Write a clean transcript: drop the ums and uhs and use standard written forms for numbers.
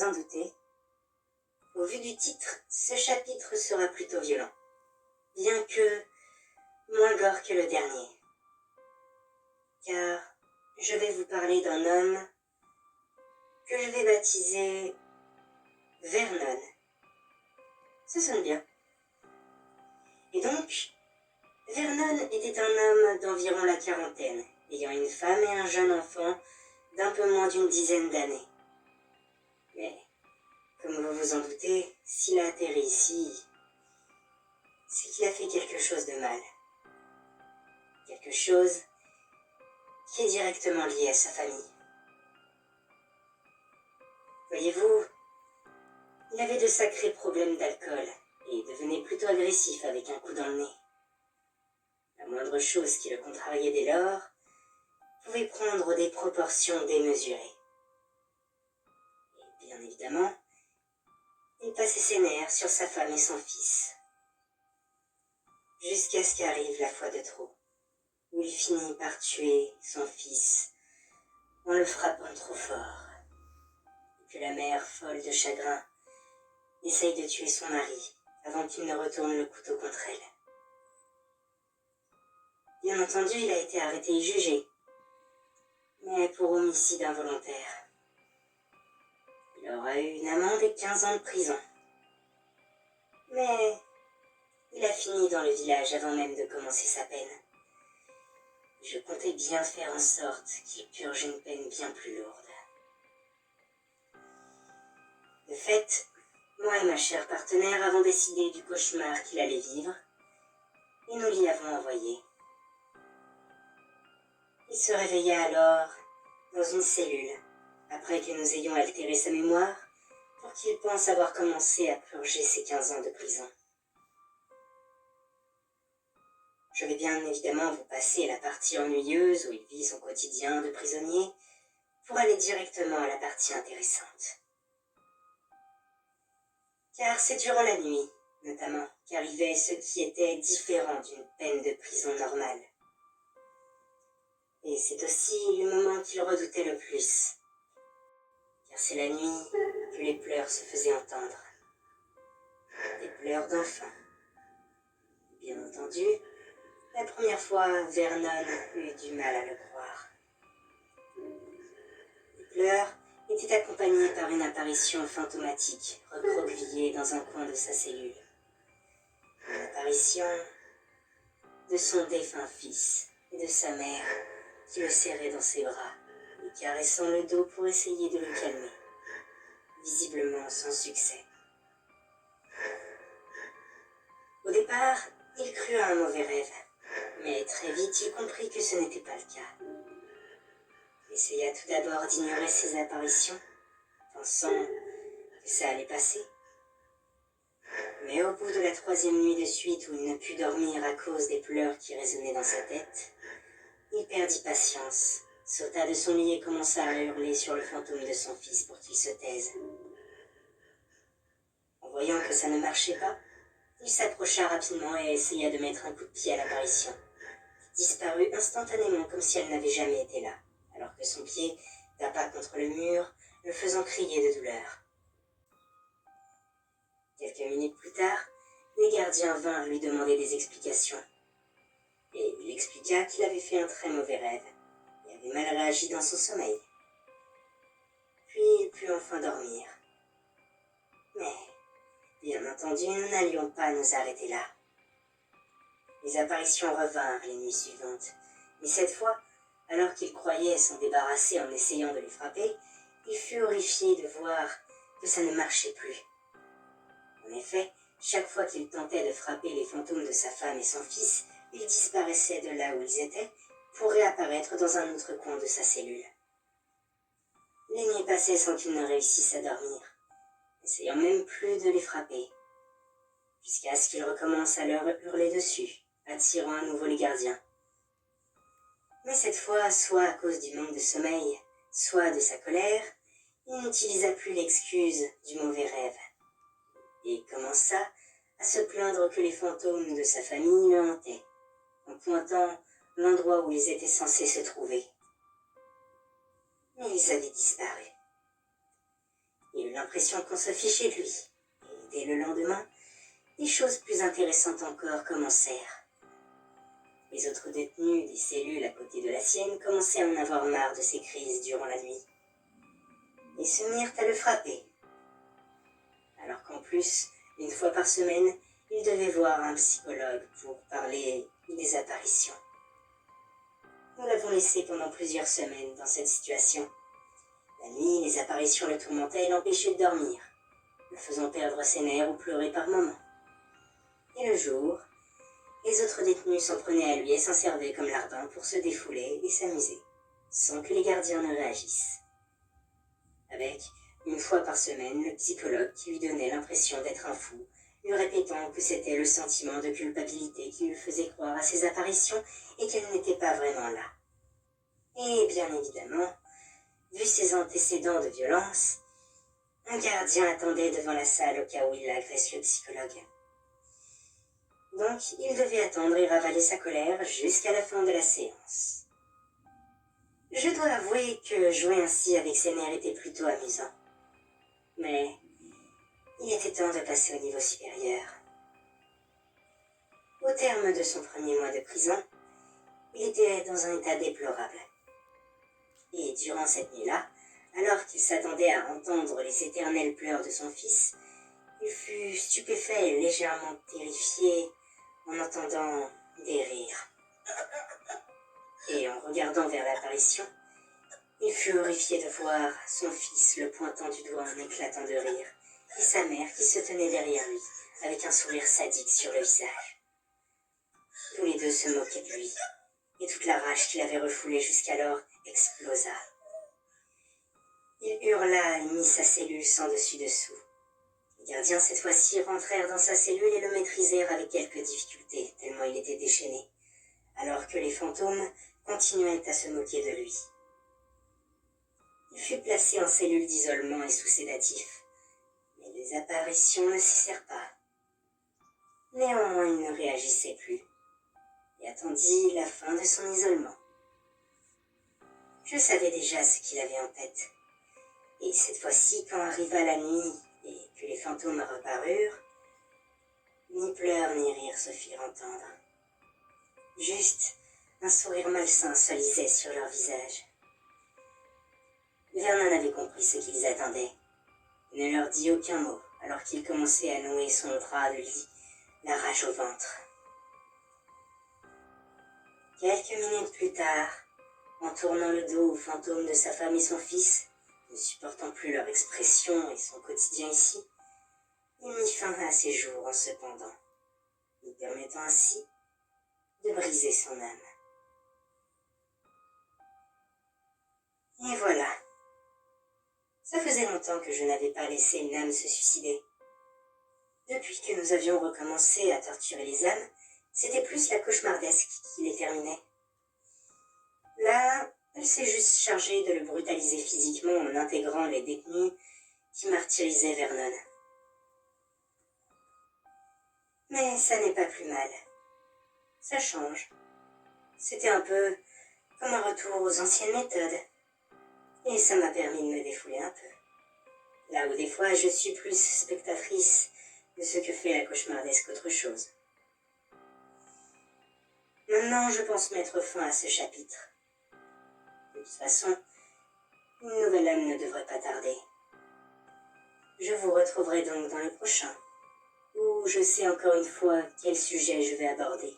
en doutez, au vu du titre, ce chapitre sera plutôt violent, bien que moins gore que le dernier. Car je vais vous parler d'un homme que je vais baptiser Vernon. Ça sonne bien. Et donc, Vernon était un homme d'environ la quarantaine, ayant une femme et un jeune enfant d'un peu moins d'une dizaine d'années. Mais, comme vous vous en doutez, s'il a atterri ici, c'est qu'il a fait quelque chose de mal. Quelque chose qui est directement lié à sa famille. Voyez-vous, il avait de sacrés problèmes d'alcool et devenait plutôt agressif avec un coup dans le nez. La moindre chose qui le contrariait dès lors pouvait prendre des proportions démesurées. Et bien évidemment, il passait ses nerfs sur sa femme et son fils. Jusqu'à ce qu'arrive la fois de trop, où il finit par tuer son fils en le frappant trop fort. Et que la mère, folle de chagrin, essaye de tuer son mari avant qu'il ne retourne le couteau contre elle. Bien entendu, il a été arrêté et jugé, mais pour homicide involontaire. Il aura eu une amende et 15 ans de prison. Mais il a fini dans le village avant même de commencer sa peine. Je comptais bien faire en sorte qu'il purge une peine bien plus lourde. De fait, moi et ma chère partenaire avons décidé du cauchemar qu'il allait vivre, et nous l'y avons envoyé. Il se réveilla alors dans une cellule, après que nous ayons altéré sa mémoire, pour qu'il pense avoir commencé à purger ses 15 ans de prison. Je vais bien évidemment vous passer la partie ennuyeuse où il vit son quotidien de prisonnier, pour aller directement à la partie intéressante. Car c'est durant la nuit, notamment, qu'arrivait ce qui était différent d'une peine de prison normale. Et c'est aussi le moment qu'il redoutait le plus, car c'est la nuit que les pleurs se faisaient entendre. Des pleurs d'enfants. Bien entendu, la première fois, Vernon eut du mal à le croire. Les pleurs étaient accompagnés par une apparition fantomatique, recroquevillée dans un coin de sa cellule. Une apparition de son défunt fils et de sa mère qui le serrait dans ses bras et caressant le dos pour essayer de le calmer, visiblement sans succès. Au départ, il crut à un mauvais rêve, mais très vite il comprit que ce n'était pas le cas. Il essaya tout d'abord d'ignorer ces apparitions, pensant que ça allait passer. Mais au bout de la 3e nuit de suite où il ne put dormir à cause des pleurs qui résonnaient dans sa tête, il perdit patience, sauta de son lit et commença à hurler sur le fantôme de son fils pour qu'il se taise. En voyant que ça ne marchait pas, il s'approcha rapidement et essaya de mettre un coup de pied à l'apparition, qui disparut instantanément comme si elle n'avait jamais été là, alors que son pied tapa contre le mur, le faisant crier de douleur. Quelques minutes plus tard, les gardiens vinrent lui demander des explications. Et il expliqua qu'il avait fait un très mauvais rêve et avait mal réagi dans son sommeil. Puis il put enfin dormir. Mais, bien entendu, nous n'allions pas nous arrêter là. Les apparitions revinrent les nuits suivantes, mais cette fois, alors qu'il croyait s'en débarrasser en essayant de les frapper, il fut horrifié de voir que ça ne marchait plus. En effet, chaque fois qu'il tentait de frapper les fantômes de sa femme et son fils, ils disparaissaient de là où ils étaient pour réapparaître dans un autre coin de sa cellule. Les nuits passaient sans qu'il ne réussisse à dormir, n'essayant même plus de les frapper, jusqu'à ce qu'il recommence à leur hurler dessus, attirant à nouveau les gardiens. Mais cette fois, soit à cause du manque de sommeil, soit de sa colère, il n'utilisa plus l'excuse du mauvais rêve, et commença à se plaindre que les fantômes de sa famille le hantaient, en pointant l'endroit où ils étaient censés se trouver. Mais ils avaient disparu. Il l'impression qu'on se fichait de lui. Et dès le lendemain, des choses plus intéressantes encore commencèrent. Les autres détenus des cellules à côté de la sienne commençaient à en avoir marre de ses crises durant la nuit. Et se mirent à le frapper. Alors qu'en plus, une fois par semaine, il devait voir un psychologue pour parler des apparitions. Nous l'avons laissé pendant plusieurs semaines dans cette situation. La nuit, les apparitions le tourmentaient et l'empêchaient de dormir, le faisant perdre ses nerfs ou pleurer par moments. Et le jour, les autres détenus s'en prenaient à lui et s'en servaient comme lardin pour se défouler et s'amuser, sans que les gardiens ne réagissent. Avec, une fois par semaine, le psychologue qui lui donnait l'impression d'être un fou, lui répétant que c'était le sentiment de culpabilité qui lui faisait croire à ses apparitions et qu'elles n'étaient pas vraiment là. Et bien évidemment, vu ses antécédents de violence, un gardien attendait devant la salle au cas où il agresse le psychologue. Donc, il devait attendre et ravaler sa colère jusqu'à la fin de la séance. Je dois avouer que jouer ainsi avec ses nerfs était plutôt amusant. Mais il était temps de passer au niveau supérieur. Au terme de son premier mois de prison, il était dans un état déplorable. Et durant cette nuit-là, alors qu'il s'attendait à entendre les éternels pleurs de son fils, il fut stupéfait et légèrement terrifié en entendant des rires. Et en regardant vers l'apparition, il fut horrifié de voir son fils le pointant du doigt en éclatant de rire, et sa mère qui se tenait derrière lui, avec un sourire sadique sur le visage. Tous les deux se moquaient de lui, et toute la rage qu'il avait refoulée jusqu'alors explosa. Il hurla et mit sa cellule sans dessus-dessous. Les gardiens, cette fois-ci, rentrèrent dans sa cellule et le maîtrisèrent avec quelques difficultés, tellement il était déchaîné, alors que les fantômes continuaient à se moquer de lui. Il fut placé en cellule d'isolement et sous sédatif, mais les apparitions ne cessèrent pas. Néanmoins, il ne réagissait plus et attendit la fin de son isolement. Je savais déjà ce qu'il avait en tête, et cette fois-ci, quand arriva la nuit et que les fantômes reparurent, ni pleurs ni rires se firent entendre. Juste un sourire malsain se lisait sur leur visage. Vernon avait compris ce qu'ils attendaient. Il ne leur dit aucun mot, alors qu'il commençait à nouer son drap de lit, la rage au ventre. Quelques minutes plus tard, en tournant le dos aux fantômes de sa femme et son fils, ne supportant plus leur expression et son quotidien ici, il mit fin à ses jours en se pendant, lui permettant ainsi de briser son âme. Et voilà. Ça faisait longtemps que je n'avais pas laissé une âme se suicider. Depuis que nous avions recommencé à torturer les âmes, c'était plus la cauchemardesque qui les terminait. Là, elle s'est juste chargée de le brutaliser physiquement en intégrant les détenus qui martyrisaient Vernon. Mais ça n'est pas plus mal. Ça change. C'était un peu comme un retour aux anciennes méthodes. Et ça m'a permis de me défouler un peu. Là où des fois je suis plus spectatrice de ce que fait la cauchemardesque qu'autre chose. Maintenant, je pense mettre fin à ce chapitre. De toute façon, une nouvelle âme ne devrait pas tarder. Je vous retrouverai donc dans le prochain, où je sais encore une fois quel sujet je vais aborder.